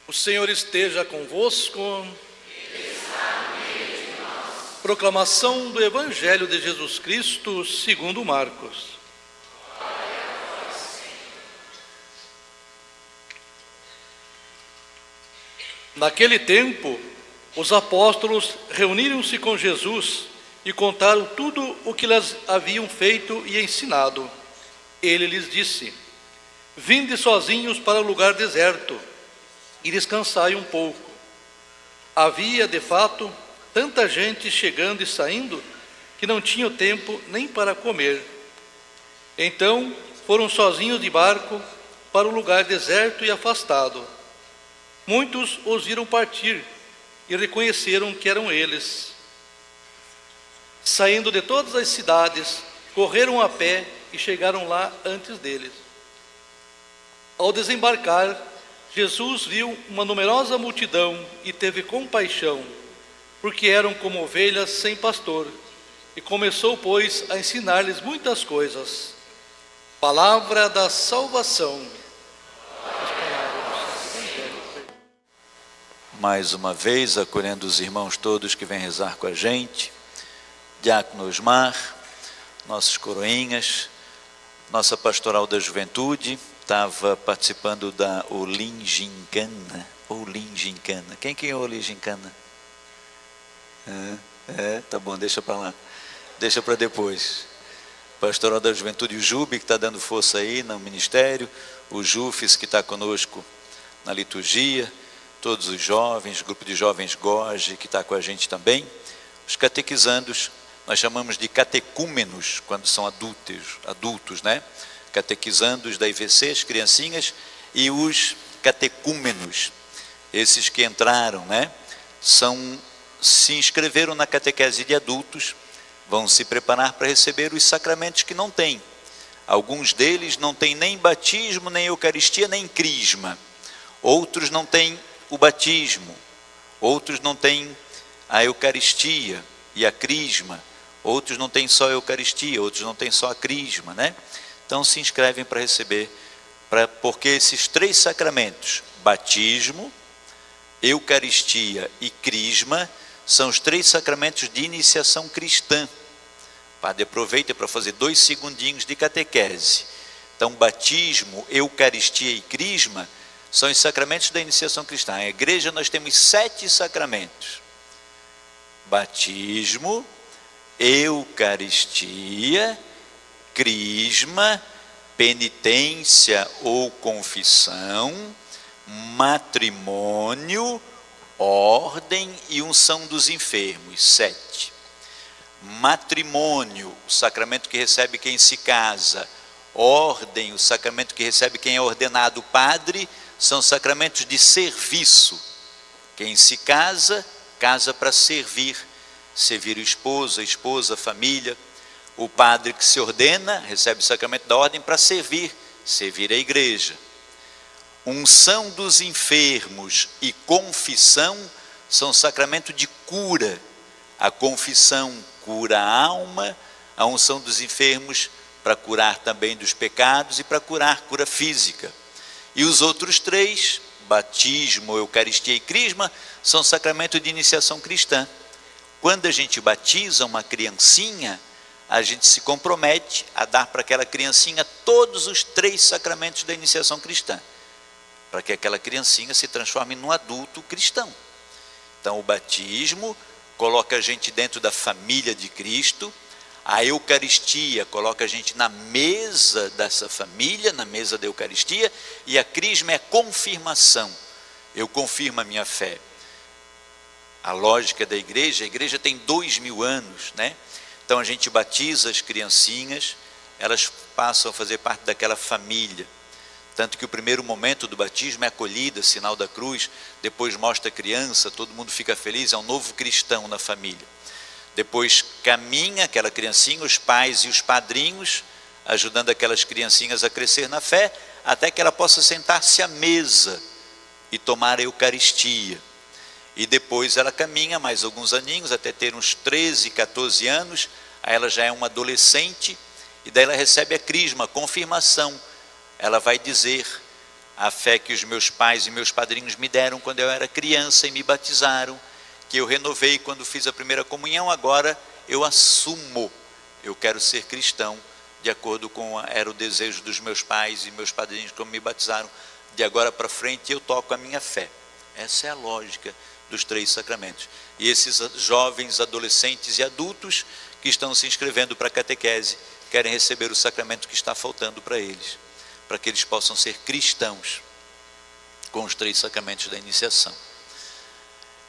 O Senhor esteja convosco. Ele está no meio de nós. Proclamação do Evangelho de Jesus Cristo segundo Marcos. Glória a vós, Senhor. Naquele tempo, os apóstolos reuniram-se com Jesus e contaram tudo o que lhes haviam feito e ensinado. Ele lhes disse: vinde sozinhos para o lugar deserto e descansai um pouco. Havia, de fato, tanta gente chegando e saindo que não tinham tempo nem para comer. Então foram sozinhos de barco para um lugar deserto e afastado. Muitos os viram partir e reconheceram que eram eles. Saindo de todas as cidades, correram a pé e chegaram lá antes deles. Ao desembarcar, Jesus viu uma numerosa multidão e teve compaixão, porque eram como ovelhas sem pastor, e começou, pois, a ensinar-lhes muitas coisas. Palavra da salvação. Mais uma vez, acolhendo os irmãos todos que vêm rezar com a gente, Diácono Osmar, nossos coroinhas, nossa pastoral da juventude, estava participando da Olingincana. Quem é a Olingincana? Tá bom, deixa para lá. Deixa para depois. Pastoral da Juventude, o Jubi, que está dando força aí no ministério, o Jufes, que está conosco na liturgia, todos os jovens, grupo de jovens Goge, que está com a gente também, os catequizandos, nós chamamos de catecúmenos, quando são adultos, né? Catequizandos da IVC, as criancinhas, e os catecúmenos, esses que entraram, né? Se inscreveram na catequese de adultos, vão se preparar para receber os sacramentos que não têm. Alguns deles não têm nem batismo, nem eucaristia, nem crisma. Outros não têm o batismo, outros não têm a eucaristia e a crisma, outros não têm só a eucaristia, outros não têm só a crisma, né? Então se inscrevem para receber, porque esses três sacramentos, batismo, eucaristia e crisma, são os três sacramentos de iniciação cristã. O padre aproveita para fazer 2 segundinhos de catequese. Então batismo, eucaristia e crisma são os sacramentos da iniciação cristã. Na igreja nós temos 7 sacramentos: batismo, eucaristia, crisma, penitência ou confissão, matrimônio, ordem e unção dos enfermos. 7. Matrimônio, o sacramento que recebe quem se casa. Ordem, o sacramento que recebe quem é ordenado padre. São sacramentos de serviço. Quem se casa, casa para servir o esposo, a esposa, a família. O padre que se ordena, recebe o sacramento da ordem para servir a igreja. Unção dos enfermos e confissão são sacramento de cura. A confissão cura a alma, a unção dos enfermos para curar também dos pecados e para cura física. E os outros 3, batismo, eucaristia e crisma, são sacramento de iniciação cristã. Quando a gente batiza uma criancinha, a gente se compromete a dar para aquela criancinha todos os 3 sacramentos da iniciação cristã, para que aquela criancinha se transforme num adulto cristão. Então o batismo coloca a gente dentro da família de Cristo, a eucaristia coloca a gente na mesa dessa família, na mesa da eucaristia, e a crisma é confirmação. Eu confirmo a minha fé. A lógica da igreja, a igreja tem 2000 anos, né? Então a gente batiza as criancinhas, elas passam a fazer parte daquela família. Tanto que o primeiro momento do batismo é acolhida, sinal da cruz, depois mostra a criança, todo mundo fica feliz, é um novo cristão na família. Depois caminha aquela criancinha, os pais e os padrinhos, ajudando aquelas criancinhas a crescer na fé, até que ela possa sentar-se à mesa e tomar a eucaristia. E depois ela caminha mais alguns aninhos, até ter uns 13, 14 anos, aí ela já é uma adolescente, e daí ela recebe a crisma, a confirmação. Ela vai dizer a fé que os meus pais e meus padrinhos me deram quando eu era criança e me batizaram, que eu renovei quando fiz a primeira comunhão, agora eu assumo, eu quero ser cristão, de acordo com era o desejo dos meus pais e meus padrinhos como me batizaram, de agora para frente eu toco a minha fé. Essa é a lógica dos 3 sacramentos. E esses jovens, adolescentes e adultos que estão se inscrevendo para a catequese, querem receber o sacramento que está faltando para eles, para que eles possam ser cristãos, com os 3 sacramentos da iniciação.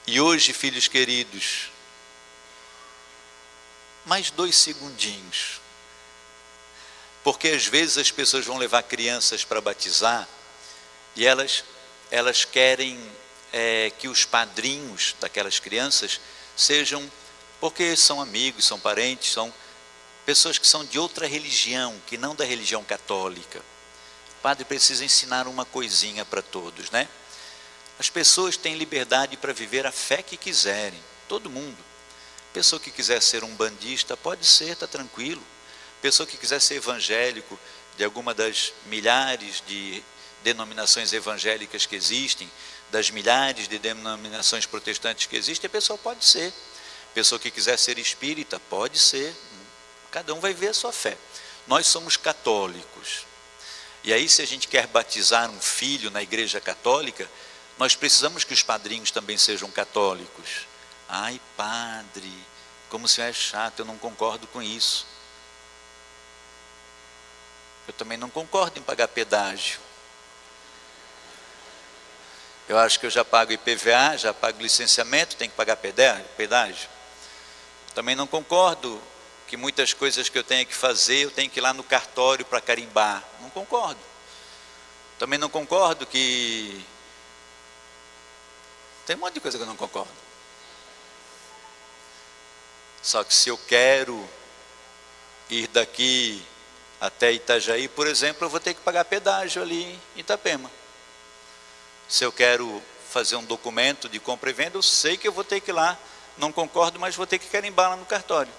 E hoje, filhos queridos, mais 2 segundinhos, porque às vezes as pessoas vão levar crianças para batizar, e elas querem que os padrinhos daquelas crianças sejam, porque são amigos, são parentes, são pessoas que são de outra religião, que não da religião católica. O padre precisa ensinar uma coisinha para todos, né? As pessoas têm liberdade para viver a fé que quiserem, todo mundo. Pessoa que quiser ser um bandista, pode ser, está tranquilo. Pessoa que quiser ser evangélico, de alguma das milhares de denominações evangélicas que existem, das milhares de denominações protestantes que existem, a pessoa pode ser. Pessoa que quiser ser espírita, pode ser. Cada um vai ver a sua fé. Nós somos católicos. E aí, se a gente quer batizar um filho na igreja católica, nós precisamos que os padrinhos também sejam católicos. Ai, padre, como o senhor é chato, eu não concordo com isso. Eu também não concordo em pagar pedágio. Eu acho que eu já pago IPVA, já pago licenciamento, tenho que pagar pedágio. Também não concordo que muitas coisas que eu tenho que fazer, eu tenho que ir lá no cartório para carimbar. Não concordo. Também não concordo que... Tem um monte de coisa que eu não concordo. Só que se eu quero ir daqui até Itajaí, por exemplo, eu vou ter que pagar pedágio ali em Itapema. Se eu quero fazer um documento de compra e venda, eu sei que eu vou ter que ir lá, não concordo, mas vou ter que carimbar lá no cartório.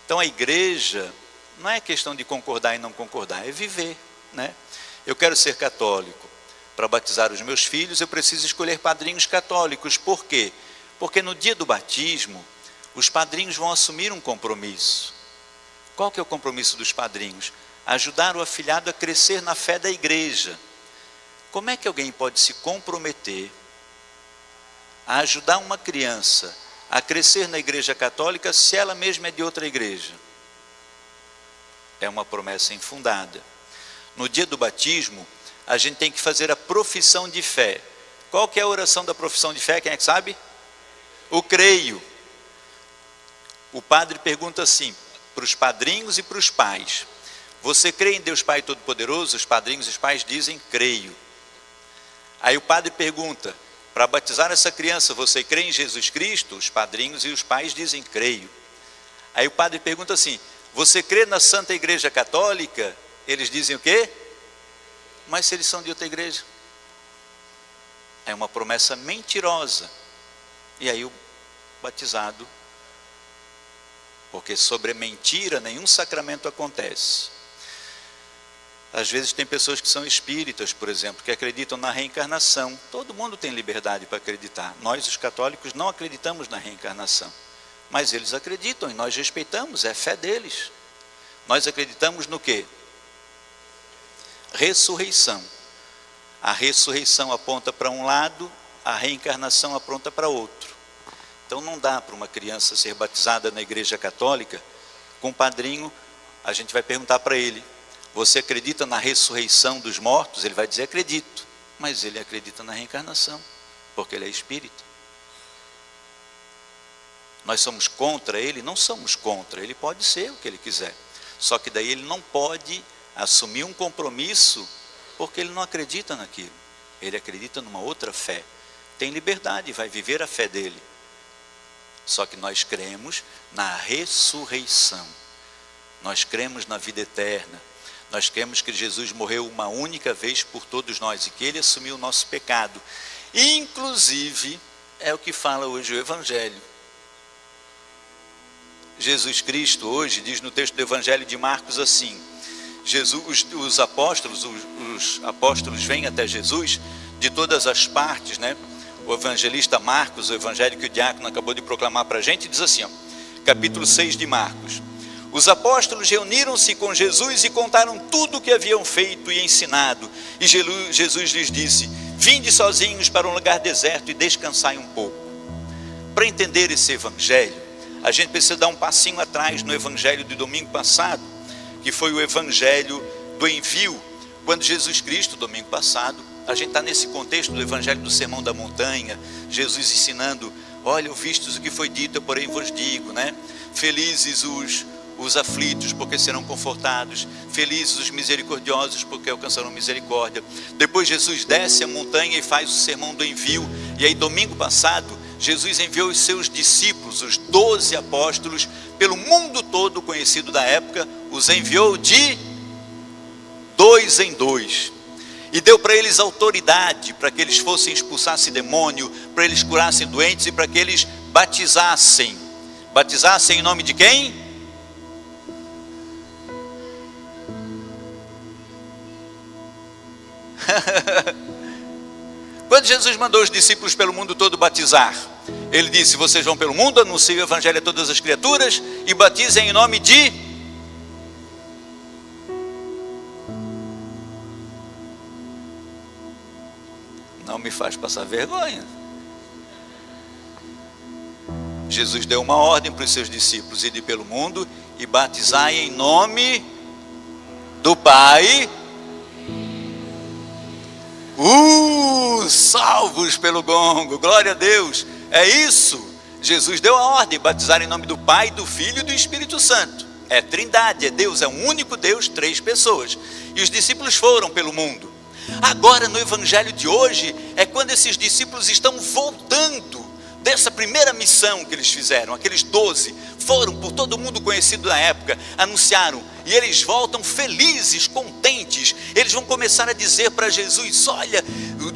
Então a igreja não é questão de concordar e não concordar, é viver, né? Eu quero ser católico. Para batizar os meus filhos, eu preciso escolher padrinhos católicos. Por quê? Porque no dia do batismo, os padrinhos vão assumir um compromisso. Qual que é o compromisso dos padrinhos? Ajudar o afilhado a crescer na fé da igreja. Como é que alguém pode se comprometer a ajudar uma criança a crescer na igreja católica se ela mesma é de outra igreja? É uma promessa infundada. No dia do batismo, a gente tem que fazer a profissão de fé. Qual que é a oração da profissão de fé? Quem é que sabe? O creio. O padre pergunta assim, para os padrinhos e para os pais: você crê em Deus Pai Todo-Poderoso? Os padrinhos e os pais dizem, creio. Aí o padre pergunta, para batizar essa criança, você crê em Jesus Cristo? Os padrinhos e os pais dizem, creio. Aí o padre pergunta assim, você crê na Santa Igreja Católica? Eles dizem o quê? Mas se eles são de outra igreja? É uma promessa mentirosa. E aí o batizado, porque sobre a mentira nenhum sacramento acontece. Às vezes tem pessoas que são espíritas, por exemplo, que acreditam na reencarnação. Todo mundo tem liberdade para acreditar. Nós, os católicos, não acreditamos na reencarnação. Mas eles acreditam e nós respeitamos, é a fé deles. Nós acreditamos no quê? Ressurreição. A ressurreição aponta para um lado, a reencarnação aponta para outro. Então não dá para uma criança ser batizada na igreja católica com um padrinho. A gente vai perguntar para ele, você acredita na ressurreição dos mortos? Ele vai dizer, acredito. Mas ele acredita na reencarnação, porque ele é espírita. Nós somos contra ele? Não somos contra, ele pode ser o que ele quiser. Só que daí ele não pode assumir um compromisso, porque ele não acredita naquilo. Ele acredita numa outra fé. Tem liberdade, vai viver a fé dele. Só que nós cremos na ressurreição. Nós cremos na vida eterna. Nós cremos que Jesus morreu uma única vez por todos nós e que ele assumiu o nosso pecado. Inclusive, é o que fala hoje o Evangelho. Jesus Cristo hoje diz no texto do Evangelho de Marcos assim, os apóstolos vêm até Jesus de todas as partes, né? O evangelista Marcos, o evangelho que o diácono acabou de proclamar para a gente, diz assim, ó, capítulo 6 de Marcos: os apóstolos reuniram-se com Jesus e contaram tudo o que haviam feito e ensinado. E Jesus lhes disse: vinde sozinhos para um lugar deserto e descansai um pouco. Para entender esse evangelho, a gente precisa dar um passinho atrás no evangelho de domingo passado, que foi o evangelho do envio, quando Jesus Cristo, domingo passado, a gente está nesse contexto do evangelho do Sermão da Montanha, Jesus ensinando: olha, ouvistes o que foi dito, eu porém vos digo, né? Felizes os aflitos, porque serão confortados. Felizes os misericordiosos, porque alcançarão misericórdia. Depois Jesus desce a montanha e faz o sermão do envio. E aí domingo passado, Jesus enviou os seus discípulos, os 12 apóstolos, pelo mundo todo conhecido da época, os enviou de 2 em 2. E deu para eles autoridade, para que eles fossem expulsassem demônio, para eles curassem doentes e para que eles batizassem. Batizassem em nome de quem? Quando Jesus mandou os discípulos pelo mundo todo batizar, ele disse: vocês vão pelo mundo, anunciem o evangelho a todas as criaturas e batizem em nome de... Não me faz passar vergonha. Jesus deu uma ordem para os seus discípulos: ide pelo mundo e batizai em nome do Pai. Salvos pelo gongo, glória a Deus. É isso, Jesus deu a ordem: batizar em nome do Pai, do Filho e do Espírito Santo. É trindade, é Deus, é um único Deus, 3 pessoas. E os discípulos foram pelo mundo. Agora no evangelho de hoje, é quando esses discípulos estão voltando dessa primeira missão que eles fizeram. Aqueles 12 foram por todo mundo conhecido da época, anunciaram, e eles voltam felizes, contentes. Eles vão começar a dizer para Jesus: olha,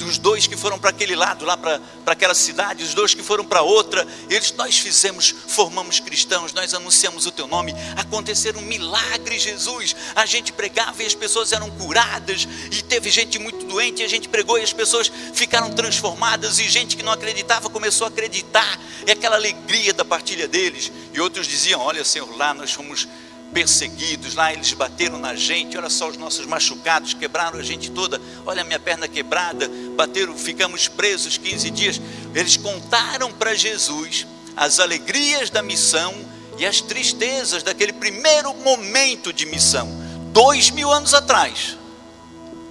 os 2 que foram para aquele lado, lá para aquela cidade, os 2 que foram para outra, nós formamos cristãos, nós anunciamos o teu nome, aconteceram milagres, Jesus, a gente pregava e as pessoas eram curadas, e teve gente muito doente e a gente pregou e as pessoas ficaram transformadas, e gente que não acreditava começou a acreditar. É aquela alegria da partilha deles. E outros diziam: olha, Senhor, lá nós fomos perseguidos, lá eles bateram na gente, olha só os nossos machucados, quebraram a gente toda, olha a minha perna quebrada, bateram, ficamos presos 15 dias. Eles contaram para Jesus as alegrias da missão e as tristezas daquele primeiro momento de missão, 2000 anos atrás,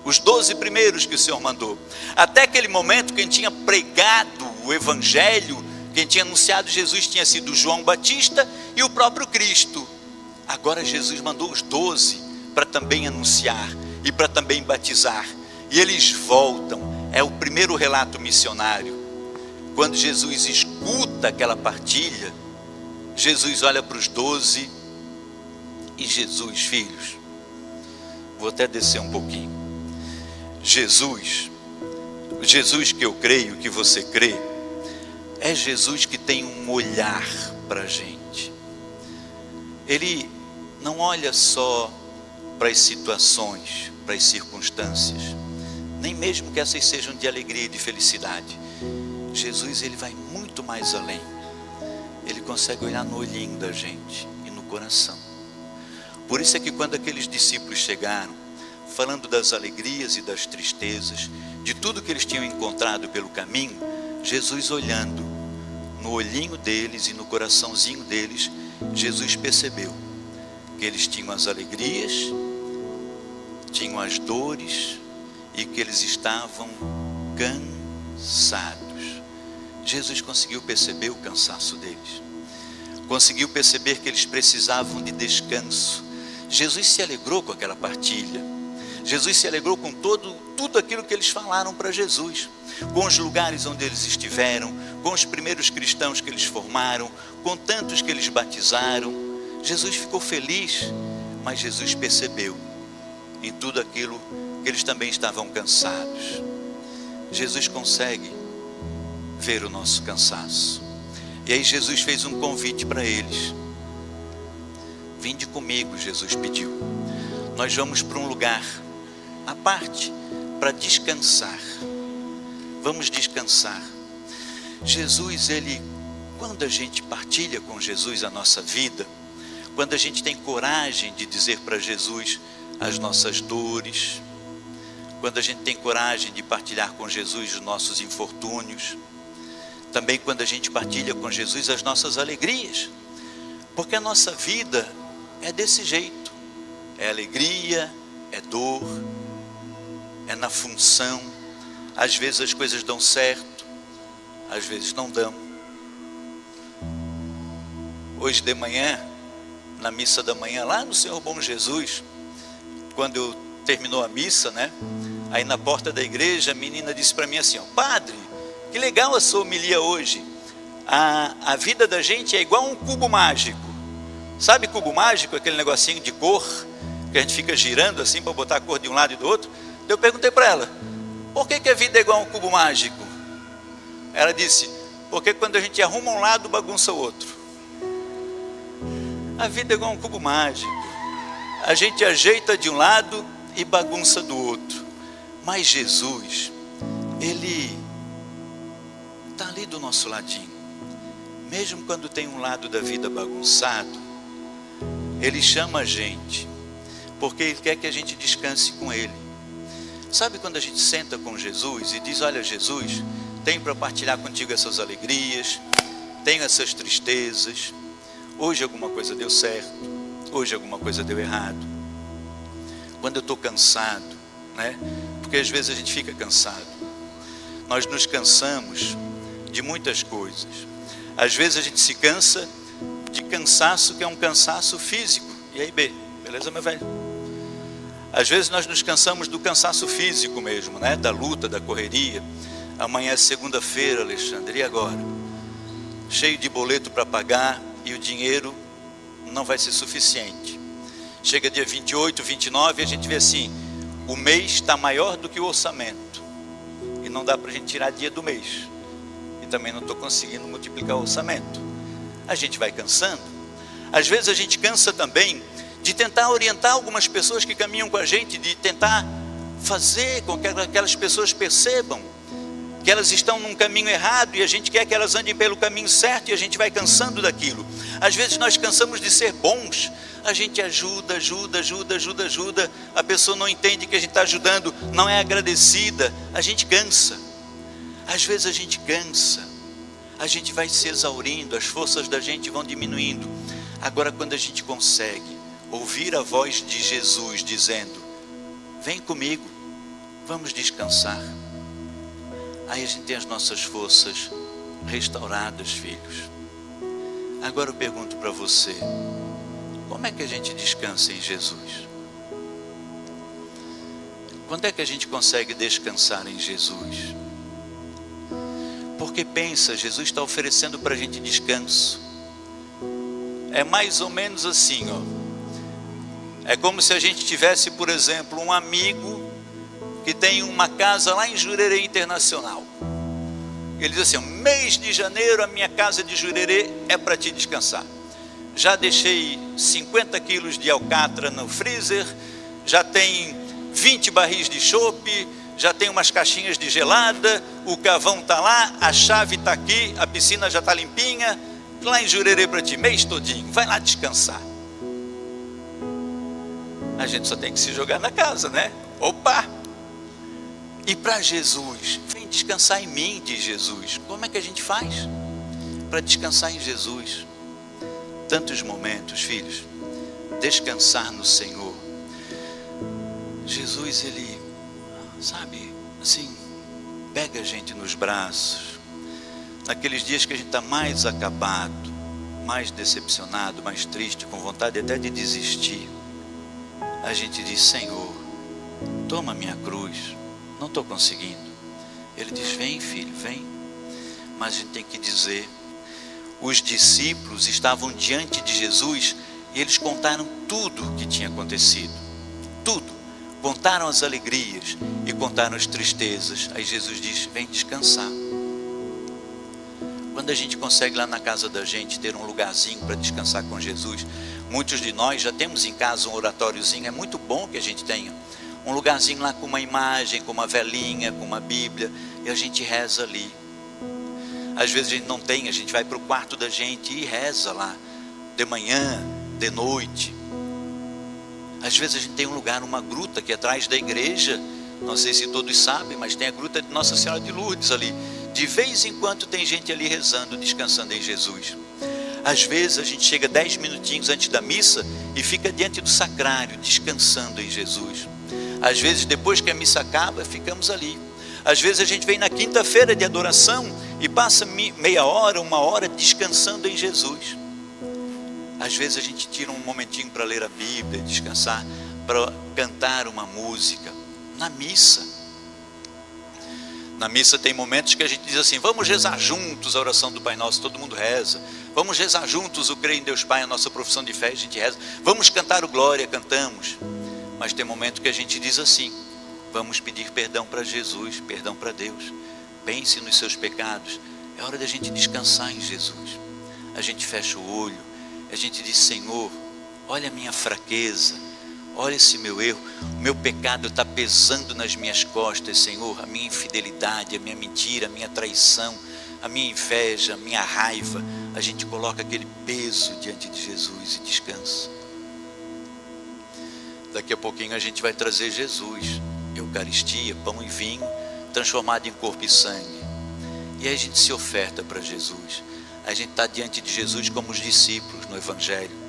os 12 primeiros que o Senhor mandou. Até aquele momento, quem tinha pregado o evangelho, quem tinha anunciado Jesus, tinha sido João Batista e o próprio Cristo. Agora Jesus mandou os 12 para também anunciar e para também batizar. E eles voltam. É o primeiro relato missionário. Quando Jesus escuta aquela partilha, Jesus olha para os 12 e Jesus: filhos, vou até descer um pouquinho. Jesus que eu creio que você crê, é Jesus que tem um olhar para a gente. Ele não olha só para as situações, para as circunstâncias, nem mesmo que essas sejam de alegria e de felicidade. Jesus, ele vai muito mais além. Ele consegue olhar no olhinho da gente e no coração. Por isso é que quando aqueles discípulos chegaram, falando das alegrias e das tristezas, de tudo que eles tinham encontrado pelo caminho, Jesus, olhando no olhinho deles e no coraçãozinho deles, Jesus percebeu que eles tinham as alegrias, tinham as dores e que eles estavam cansados. Jesus conseguiu perceber o cansaço deles, conseguiu perceber que eles precisavam de descanso. Jesus se alegrou com aquela partilha. Jesus se alegrou com tudo aquilo que eles falaram para Jesus, com os lugares onde eles estiveram, com os primeiros cristãos que eles formaram, com tantos que eles batizaram. Jesus ficou feliz, mas Jesus percebeu em tudo aquilo que eles também estavam cansados. Jesus consegue ver o nosso cansaço. E aí Jesus fez um convite para eles. Vinde comigo, Jesus pediu. nós vamos para um lugar à parte para descansar. Vamos descansar. Jesus, quando a gente partilha com Jesus a nossa vida, quando a gente tem coragem de dizer para Jesus as nossas dores, quando a gente tem coragem de partilhar com Jesus os nossos infortúnios, também quando a gente partilha com Jesus as nossas alegrias, porque a nossa vida é desse jeito, é alegria, é dor, é na função. Às vezes as coisas dão certo, às vezes não dão. Hoje de manhã, na missa da manhã, lá no Senhor Bom Jesus, quando terminou a missa, né? Aí na porta da igreja, a menina disse para mim assim, ó, padre, que legal a sua homilia hoje. A vida da gente é igual um cubo mágico. Sabe cubo mágico? Aquele negocinho de cor, que a gente fica girando assim para botar a cor de um lado e do outro. Eu perguntei para ela, por que a vida é igual um cubo mágico? Ela disse, porque quando a gente arruma um lado, bagunça o outro. A vida é igual um cubo mágico. A gente ajeita de um lado e bagunça do outro. Mas Jesus, Ele está ali do nosso ladinho. Mesmo quando tem um lado da vida bagunçado, Ele chama a gente, porque Ele quer que a gente descanse com Ele. Sabe quando a gente senta com Jesus e diz, olha Jesus, tenho para partilhar contigo essas alegrias, tenho essas tristezas, hoje alguma coisa deu certo, hoje alguma coisa deu errado. Quando eu estou cansado, né? Porque às vezes a gente fica cansado. Nós nos cansamos de muitas coisas. Às vezes a gente se cansa de cansaço que é um cansaço físico. E aí, beleza, meu velho? Às vezes nós nos cansamos do cansaço físico mesmo, né? Da luta, da correria. Amanhã é segunda-feira, Alexandre, e agora? Cheio de boleto para pagar e o dinheiro não vai ser suficiente. Chega dia 28, 29 e a gente vê assim, o mês está maior do que o orçamento. E não dá para a gente tirar dia do mês. E também não estou conseguindo multiplicar o orçamento. A gente vai cansando. Às vezes a gente cansa também de tentar orientar algumas pessoas que caminham com a gente, de tentar fazer com que aquelas pessoas percebam que elas estão num caminho errado e a gente quer que elas andem pelo caminho certo e a gente vai cansando daquilo. Às vezes nós cansamos de ser bons, a gente ajuda, a pessoa não entende que a gente está ajudando, não é agradecida, a gente cansa. Às vezes a gente cansa, a gente vai se exaurindo, as forças da gente vão diminuindo. Agora quando a gente consegue ouvir a voz de Jesus dizendo, vem comigo, vamos descansar. Aí a gente tem as nossas forças restauradas, filhos. Agora eu pergunto para você, como é que a gente descansa em Jesus? Quando é que a gente consegue descansar em Jesus? Porque pensa, Jesus está oferecendo para a gente descanso. É mais ou menos assim, ó. É como se a gente tivesse, por exemplo, um amigo que tem uma casa lá em Jurerê Internacional. Ele diz assim, mês de janeiro a minha casa de Jurerê é para te descansar. Já deixei 50 quilos de alcatra no freezer, já tem 20 barris de chopp, já tem umas caixinhas de gelada, o carvão está lá, a chave está aqui, a piscina já está limpinha, lá em Jurerê para ti, mês todinho, vai lá descansar. A gente só tem que se jogar na casa, né? Opa! E para Jesus, vem descansar em mim, diz Jesus. Como é que a gente faz para descansar em Jesus? Tantos momentos, filhos, descansar no Senhor. Jesus, Ele, sabe, assim, pega a gente nos braços. Naqueles dias que a gente está mais acabado, mais decepcionado, mais triste, com vontade até de desistir, a gente diz, Senhor, toma a minha cruz. Não estou conseguindo. Ele diz, vem filho, vem. Mas a gente tem que dizer, os discípulos estavam diante de Jesus e eles contaram tudo o que tinha acontecido. Tudo. Contaram as alegrias e contaram as tristezas. Aí Jesus diz, vem descansar. Quando a gente consegue lá na casa da gente ter um lugarzinho para descansar com Jesus, Muitos de nós já temos em casa um oratóriozinho, é muito bom que a gente tenha um lugarzinho lá com uma imagem, com uma velinha, com uma Bíblia, e a gente reza ali. Às vezes a gente não tem, a gente vai para o quarto da gente e reza lá, de manhã, de noite. Às vezes a gente tem um lugar, uma gruta aqui atrás da igreja, não sei se todos sabem, mas tem a gruta de Nossa Senhora de Lourdes ali. De vez em quando tem gente ali rezando, descansando em Jesus. Às vezes a gente chega 10 minutinhos antes da missa e fica diante do sacrário, descansando em Jesus. Às vezes depois que a missa acaba, ficamos ali. Às vezes a gente vem na quinta-feira de adoração e passa meia hora, uma hora descansando em Jesus. Às vezes a gente tira um momentinho para ler a Bíblia, descansar, para cantar uma música. Na missa. Na missa tem momentos que a gente diz assim, vamos rezar juntos a oração do Pai Nosso, todo mundo reza. Vamos rezar juntos o Creio em Deus Pai, a nossa profissão de fé, a gente reza. Vamos cantar o Glória, cantamos. Mas tem momento que a gente diz assim, vamos pedir perdão para Jesus, perdão para Deus. Pense nos seus pecados. É hora da gente descansar em Jesus. A gente fecha o olho, a gente diz, Senhor, olha a minha fraqueza, olha esse meu erro, o meu pecado está pesando nas minhas costas, Senhor, a minha infidelidade, a minha mentira, a minha traição, a minha inveja, a minha raiva. A gente coloca aquele peso diante de Jesus e descansa. Daqui a pouquinho a gente vai trazer Jesus, Eucaristia, pão e vinho, transformado em corpo e sangue. E aí a gente se oferta para Jesus. A gente está diante de Jesus como os discípulos no Evangelho.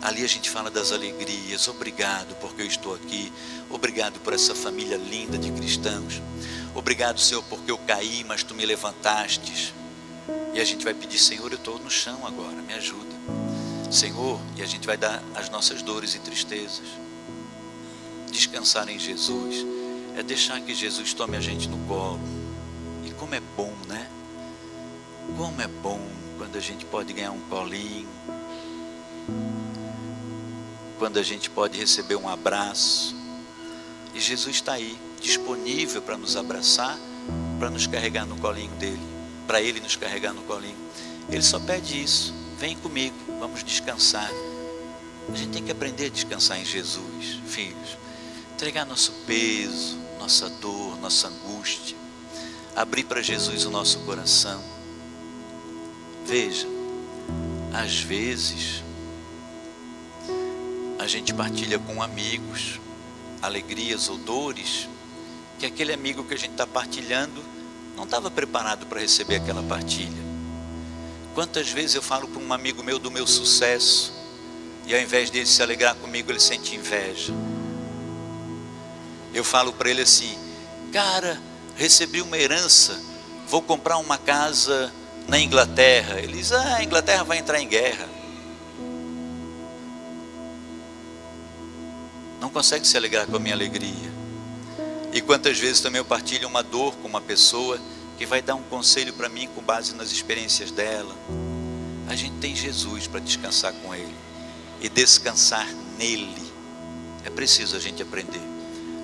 Ali a gente fala das alegrias. Obrigado porque eu estou aqui. Obrigado por essa família linda de cristãos. Obrigado, Senhor, porque eu caí, mas Tu me levantastes. E a gente vai pedir, Senhor, eu estou no chão agora, me ajuda. Senhor, e a gente vai dar as nossas dores e tristezas. Descansar em Jesus é deixar que Jesus tome a gente no colo. E como é bom, né? Como é bom quando a gente pode ganhar um colinho, quando a gente pode receber um abraço. E Jesus está aí, disponível para nos abraçar, para nos carregar no colinho dele, para Ele nos carregar no colinho. Ele só pede isso, vem comigo, vamos descansar. A gente tem que aprender a descansar em Jesus, filhos. Entregar nosso peso, nossa dor, nossa angústia. Abrir para Jesus o nosso coração. Veja, às vezes a gente partilha com amigos alegrias ou dores que aquele amigo que a gente está partilhando não estava preparado para receber aquela partilha. Quantas vezes eu falo para um amigo meu do meu sucesso e ao invés dele se alegrar comigo, ele sente inveja. Eu falo para ele assim, cara, recebi uma herança, vou comprar uma casa na Inglaterra. Ele diz, a Inglaterra vai entrar em guerra. Não consegue se alegrar com a minha alegria. E quantas vezes também eu partilho uma dor com uma pessoa que vai dar um conselho para mim com base nas experiências dela. A gente tem Jesus para descansar com Ele e descansar nele. É preciso a gente aprender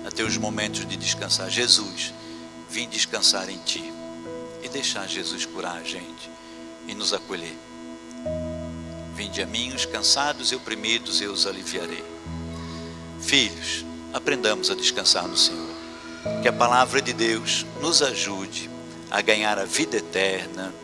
a ter os momentos de descansar. Jesus, vim descansar em Ti e deixar Jesus curar a gente e nos acolher. Vinde a mim os cansados e oprimidos, eu os aliviarei. Filhos, aprendamos a descansar no Senhor. Que a palavra de Deus nos ajude a ganhar a vida eterna